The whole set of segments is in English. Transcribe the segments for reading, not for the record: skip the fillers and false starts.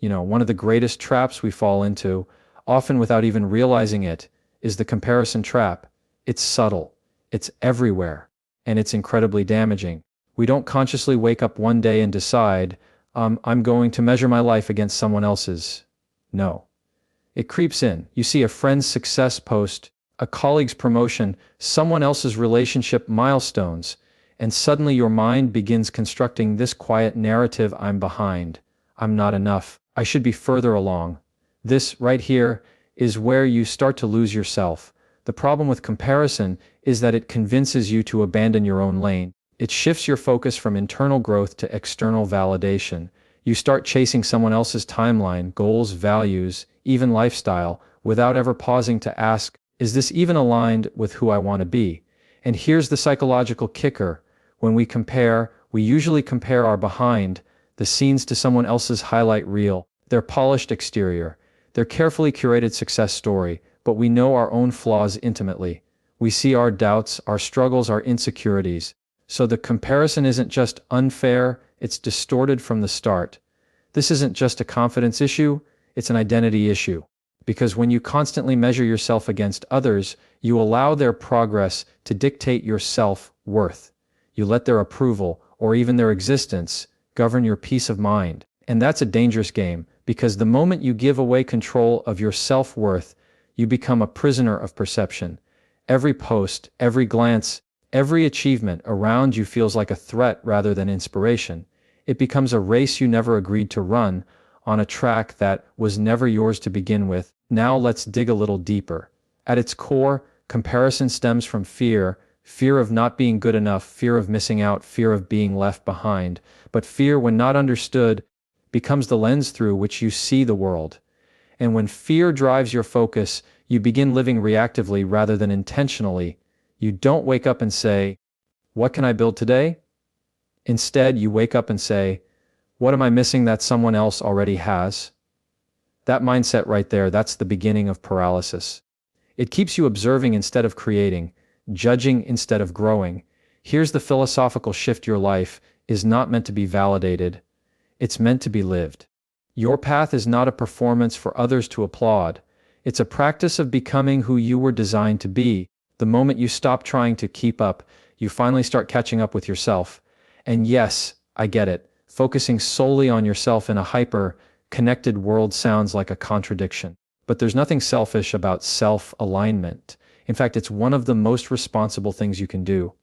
One of the greatest traps we fall into, often without even realizing it, is the comparison trap. It's subtle, it's everywhere, and it's incredibly damaging. We don't consciously wake up one day and decide, I'm going to measure my life against someone else's. No. It creeps in. You see a friend's success post, a colleague's promotion, someone else's relationship milestones, and suddenly your mind begins constructing this quiet narrative: I'm behind, I'm not enough, I should be further along. This, right here, is where you start to lose yourself. The problem with comparison is that it convinces you to abandon your own lane. It shifts your focus from internal growth to external validation. You start chasing someone else's timeline, goals, values, even lifestyle, without ever pausing to ask, is this even aligned with who I want to be? And here's the psychological kicker. When we compare, we usually compare our behind the scenes to someone else's highlight reel, their polished exterior, their carefully curated success story, but we know our own flaws intimately. We see our doubts, our struggles, our insecurities. So the comparison isn't just unfair, it's distorted from the start. This isn't just a confidence issue, it's an identity issue. Because when you constantly measure yourself against others, you allow their progress to dictate your self-worth. You let their approval, or even their existence, govern your peace of mind. And that's a dangerous game, because the moment you give away control of your self-worth, you become a prisoner of perception. Every post, every glance, every achievement around you feels like a threat rather than inspiration. It becomes a race you never agreed to run, on a track that was never yours to begin with. Now let's dig a little deeper. At its core, comparison stems from fear of not being good enough, fear of missing out, fear of being left behind. But fear, when not understood, becomes the lens through which you see the world. And when fear drives your focus, you begin living reactively rather than intentionally. You don't wake up and say, what can I build today? Instead, you wake up and say, what am I missing that someone else already has? That mindset right there, that's the beginning of paralysis. It keeps you observing instead of creating, judging instead of growing. Here's the philosophical shift: your life is not meant to be validated, it's meant to be lived. Your path is not a performance for others to applaud. It's a practice of becoming who you were designed to be. The moment you stop trying to keep up, you finally start catching up with yourself. And yes, I get it. Focusing solely on yourself in a hyper-connected world sounds like a contradiction. But there's nothing selfish about self-alignment. In fact, it's one of the most responsible things you can do.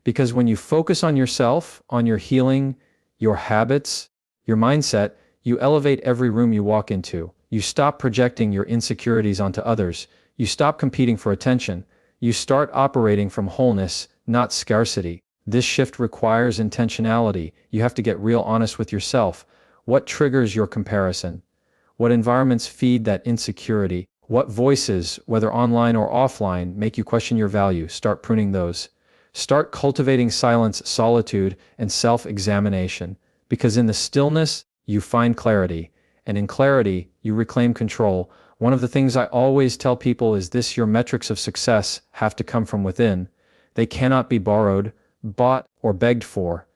Because when you focus on yourself, on your healing, your habits, your mindset, you elevate every room you walk into. You stop projecting your insecurities onto others. You stop competing for attention. You start operating from wholeness, not scarcity. This shift requires intentionality. You have to get real honest with yourself. What triggers your comparison? What environments feed that insecurity? What voices, whether online or offline, make you question your value? Start pruning those. Start cultivating silence, solitude, and self-examination. Because in the stillness, you find clarity. And in clarity, you reclaim control. One of the things I always tell people is this: your metrics of success have to come from within. They cannot be borrowed, bought, or begged for.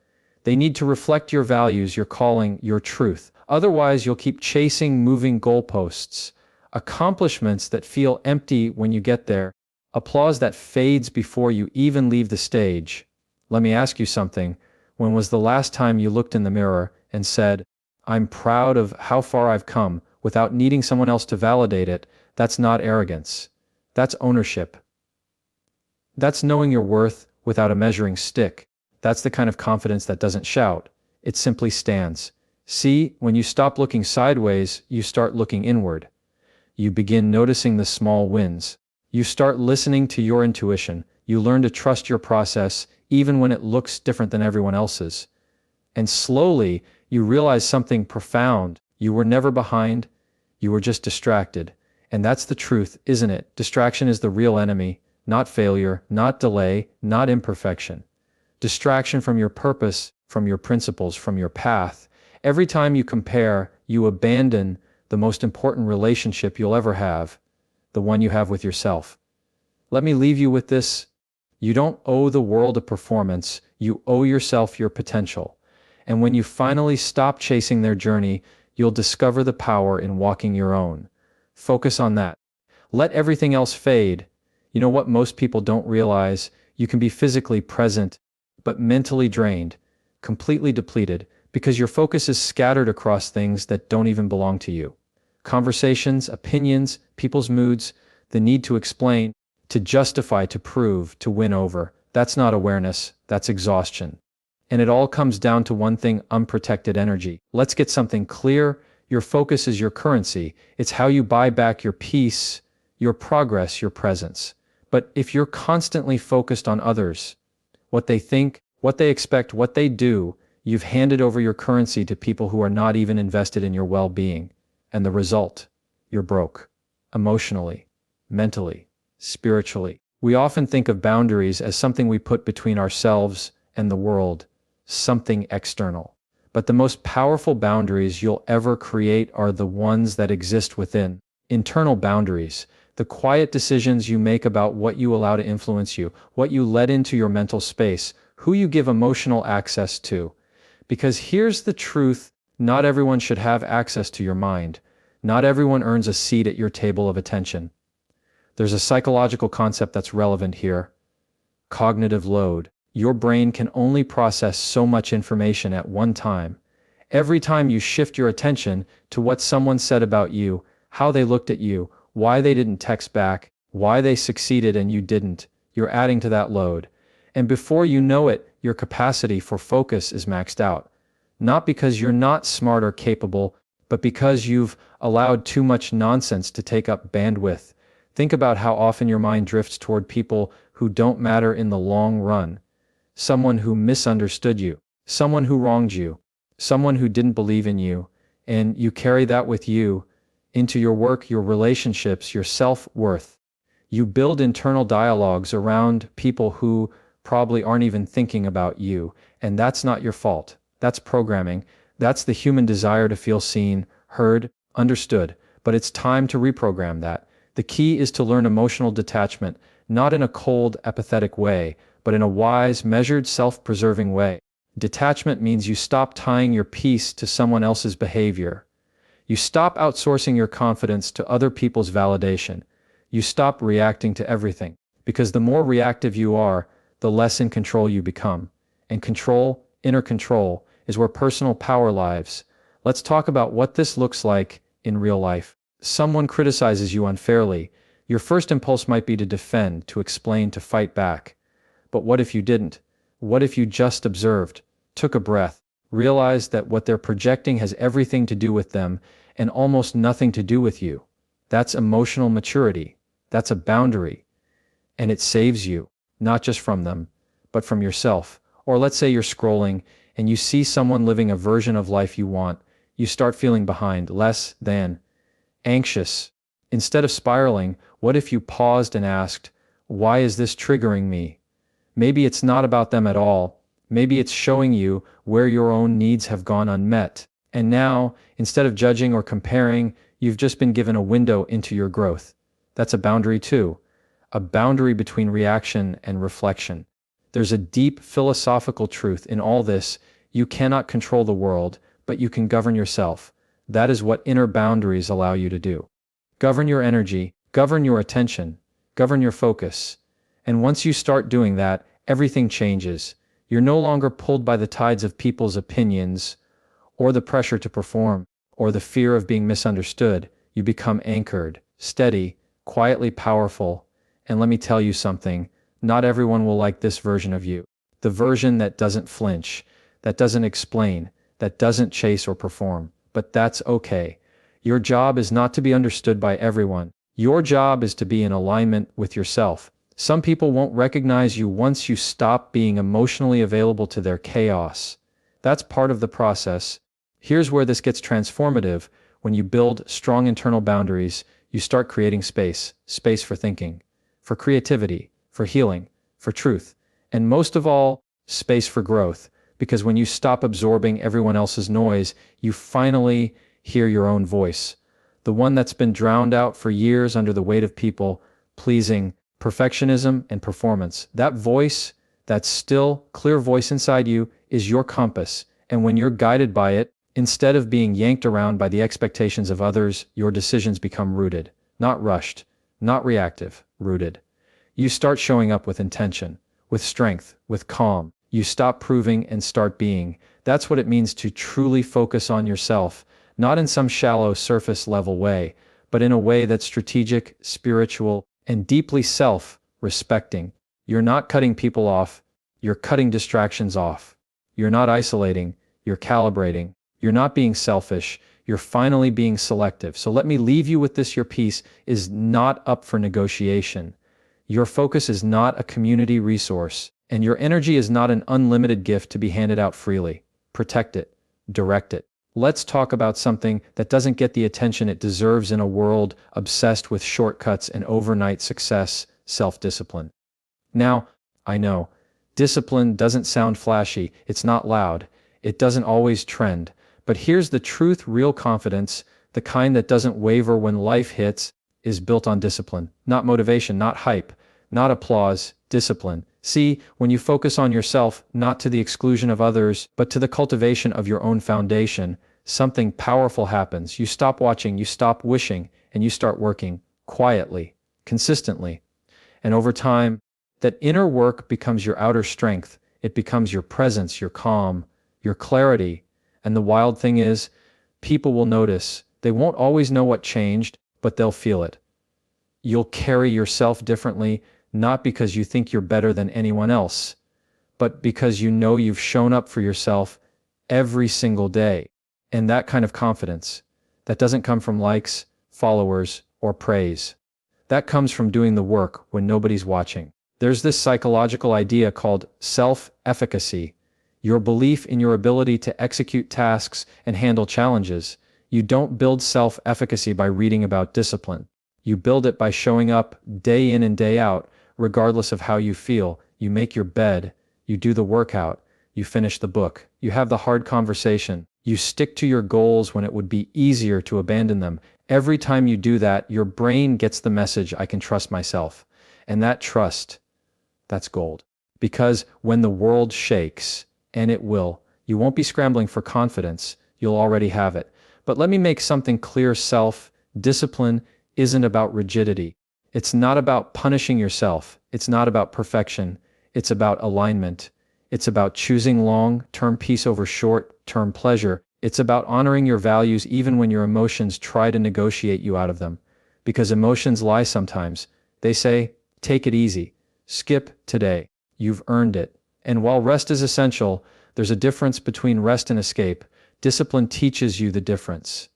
They need to reflect your values, your calling, your truth. Otherwise, you'll keep chasing moving goalposts, accomplishments that feel empty when you get there, applause that fades before you even leave the stage. Let me ask you something. When was the last time you looked in the mirror and said, I'm proud of how far I've come, without needing someone else to validate it? That's not arrogance. That's ownership. That's knowing your worth without a measuring stick. That's the kind of confidence that doesn't shout. It simply stands. See, when you stop looking sideways, you start looking inward. You begin noticing the small wins. You start listening to your intuition. You learn to trust your process, even when it looks different than everyone else's. And slowly, you realize something profound. You were never behind. You were just distracted. And that's the truth, isn't it? Distraction is the real enemy, not failure, not delay, not imperfection. Distraction from your purpose, from your principles, from your path. Every time you compare, you abandon the most important relationship you'll ever have, the one you have with yourself. Let me leave you with this. You don't owe the world a performance, you owe yourself your potential. And when you finally stop chasing their journey, you'll discover the power in walking your own. Focus on that. Let everything else fade. You know what most people don't realize? You can be physically present, but mentally drained, completely depleted, because your focus is scattered across things that don't even belong to you. Conversations, opinions, people's moods, the need to explain, to justify, to prove, to win over. That's not awareness, that's exhaustion. And it all comes down to one thing: unprotected energy. Let's get something clear. Your focus is your currency. It's how you buy back your peace, your progress, your presence. But if you're constantly focused on others, what they think, what they expect, what they do, you've handed over your currency to people who are not even invested in your well-being. And the result? You're broke. Emotionally, mentally, spiritually. We often think of boundaries as something we put between ourselves and the world, something external. But the most powerful boundaries you'll ever create are the ones that exist within. Internal boundaries, the quiet decisions you make about what you allow to influence you, what you let into your mental space, who you give emotional access to. Because here's the truth: not everyone should have access to your mind. Not everyone earns a seat at your table of attention. There's a psychological concept that's relevant here: cognitive load. Your brain can only process so much information at one time. Every time you shift your attention to what someone said about you, how they looked at you, why they didn't text back, why they succeeded and you didn't, you're adding to that load. And before you know it, your capacity for focus is maxed out. Not because you're not smart or capable, but because you've allowed too much nonsense to take up bandwidth. Think about how often your mind drifts toward people who don't matter in the long run. Someone who misunderstood you, someone who wronged you, someone who didn't believe in you, and you carry that with you into your work, your relationships, your self-worth. You build internal dialogues around people who probably aren't even thinking about you, and that's not your fault. That's programming. That's the human desire to feel seen, heard, understood. But it's time to reprogram that. The key is to learn emotional detachment, not in a cold, apathetic way, but in a wise, measured, self-preserving way. Detachment means you stop tying your peace to someone else's behavior. You stop outsourcing your confidence to other people's validation. You stop reacting to everything. Because the more reactive you are, the less in control you become. And control, inner control, is where personal power lives. Let's talk about what this looks like in real life. Someone criticizes you unfairly. Your first impulse might be to defend, to explain, to fight back. But what if you didn't? What if you just observed, took a breath, realized that what they're projecting has everything to do with them and almost nothing to do with you? That's emotional maturity. That's a boundary. And it saves you, not just from them, but from yourself. Or let's say you're scrolling and you see someone living a version of life you want. You start feeling behind, less than, anxious. Instead of spiraling, what if you paused and asked, why is this triggering me? Maybe it's not about them at all. Maybe it's showing you where your own needs have gone unmet. And now, instead of judging or comparing, you've just been given a window into your growth. That's a boundary too. A boundary between reaction and reflection. There's a deep philosophical truth in all this. You cannot control the world, but you can govern yourself. That is what inner boundaries allow you to do. Govern your energy, govern your attention, govern your focus. And once you start doing that, everything changes. You're no longer pulled by the tides of people's opinions, or the pressure to perform, or the fear of being misunderstood. You become anchored, steady, quietly powerful. And let me tell you something, not everyone will like this version of you. The version that doesn't flinch, that doesn't explain, that doesn't chase or perform. But that's okay. Your job is not to be understood by everyone. Your job is to be in alignment with yourself. Some people won't recognize you once you stop being emotionally available to their chaos. That's part of the process. Here's where this gets transformative. When you build strong internal boundaries, you start creating space for thinking, for creativity, for healing, for truth, and most of all, space for growth. Because when you stop absorbing everyone else's noise, you finally hear your own voice. The one that's been drowned out for years under the weight of people, pleasing, perfectionism, and performance. That voice, that still, clear voice inside you, is your compass. And when you're guided by it, Instead of being yanked around by the expectations of others, your decisions become rooted, not rushed, not reactive, rooted. You start showing up with intention, with strength, with calm. You stop proving and start being. That's what it means to truly focus on yourself, not in some shallow surface level way, but in a way that's strategic, spiritual, and deeply self-respecting. You're not cutting people off, you're cutting distractions off. You're not isolating, you're calibrating. You're not being selfish, you're finally being selective. So let me leave you with this: your peace is not up for negotiation. Your focus is not a community resource, and your energy is not an unlimited gift to be handed out freely. Protect it, direct it. Let's talk about something that doesn't get the attention it deserves in a world obsessed with shortcuts and overnight success: self-discipline. Now, I know, discipline doesn't sound flashy, it's not loud, it doesn't always trend. But here's the truth: real confidence, the kind that doesn't waver when life hits, is built on discipline. Not motivation, not hype, not applause, discipline. See, when you focus on yourself, not to the exclusion of others, but to the cultivation of your own foundation, something powerful happens. You stop watching, you stop wishing, and you start working quietly, consistently. And over time, that inner work becomes your outer strength. It becomes your presence, your calm, your clarity. And the wild thing is, people will notice. They won't always know what changed, but they'll feel it. You'll carry yourself differently, not because you think you're better than anyone else, but because you know you've shown up for yourself every single day. And that kind of confidence, that doesn't come from likes, followers, or praise. That comes from doing the work when nobody's watching. There's this psychological idea called self-efficacy. Your belief in your ability to execute tasks and handle challenges. You don't build self-efficacy by reading about discipline. You build it by showing up day in and day out, regardless of how you feel. You make your bed, you do the workout, you finish the book, you have the hard conversation, you stick to your goals when it would be easier to abandon them. Every time you do that, your brain gets the message: I can trust myself. And that trust, that's gold. Because when the world shakes, and it will, you won't be scrambling for confidence, you'll already have it. But let me make something clear: self-discipline isn't about rigidity. It's not about punishing yourself. It's not about perfection. It's about alignment. It's about choosing long-term peace over short-term pleasure. It's about honoring your values even when your emotions try to negotiate you out of them. Because emotions lie sometimes. They say, take it easy. Skip today. You've earned it. And while rest is essential, there's a difference between rest and escape. Discipline teaches you the difference.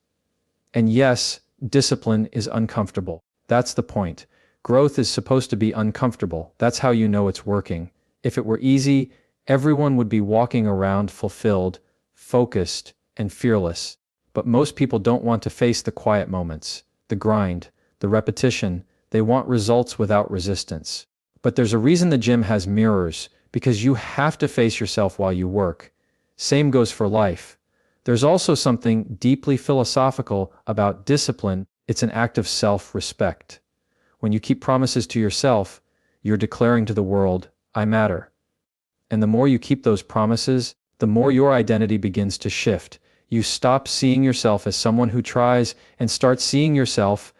And yes, discipline is uncomfortable. That's the point. Growth is supposed to be uncomfortable. That's how you know it's working. If it were easy, everyone would be walking around fulfilled, focused, and fearless. But most people don't want to face the quiet moments, the grind, the repetition. They want results without resistance. But there's a reason the gym has mirrors. Because you have to face yourself while you work. Same goes for life. There's also something deeply philosophical about discipline. It's an act of self-respect. When you keep promises to yourself, you're declaring to the world, I matter. And the more you keep those promises, the more your identity begins to shift. You stop seeing yourself as someone who tries and start seeing yourself